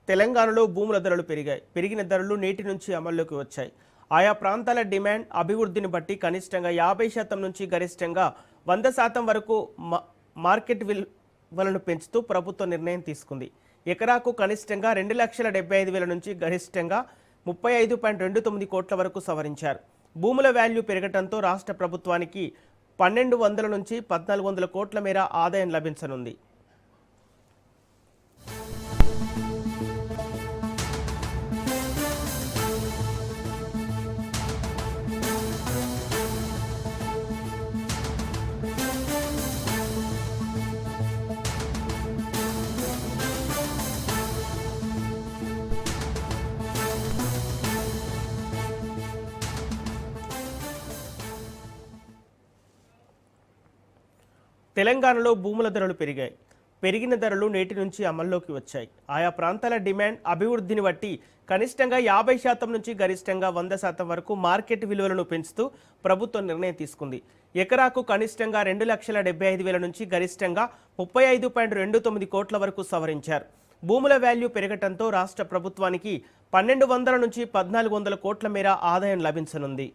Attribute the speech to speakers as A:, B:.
A: తెలంగాణలో భూముల ధరలు పెరిగాయి. పెరిగిన ధరలు నేటి నుంచి అమల్లోకి వచ్చాయి. ఆయా ప్రాంతాల డిమాండ్ అభివృద్ధిని బట్టి కనిష్టంగా 50% నుంచి గరిష్టంగా 100% వరకు మార్కెట్ విలువలను పెంచుతూ ప్రభుత్వం నిర్ణయం తీసుకుంది. ఎకరాకు కనిష్టంగా 2,75,000 నుంచి గరిష్టంగా 35.29 కోట్ల వరకు సవరించారు. భూముల వాల్యూ పెరగడంతో రాష్ట్ర ప్రభుత్వానికి 1,200 నుంచి 1,400 కోట్ల మేర ఆదాయం లభించనుంది. తెలంగాణలో భూముల ధరలు పెరిగాయి. పెరిగిన ధరలు నేటి నుంచి అమల్లోకి వచ్చాయి. ఆయా ప్రాంతాల డిమాండ్ అభివృద్ధిని బట్టి కనిష్టంగా 50% నుంచి గరిష్టంగా 100% వరకు మార్కెట్ విలువలను పెంచుతూ ప్రభుత్వం నిర్ణయం తీసుకుంది. ఎకరాకు కనిష్టంగా 2,75,000 నుంచి గరిష్టంగా 35.29 కోట్ల వరకు సవరించారు. భూముల వాల్యూ పెరగడంతో రాష్ట్ర ప్రభుత్వానికి 1,200 నుంచి 1,400 కోట్ల మేర ఆదాయం లభించనుంది.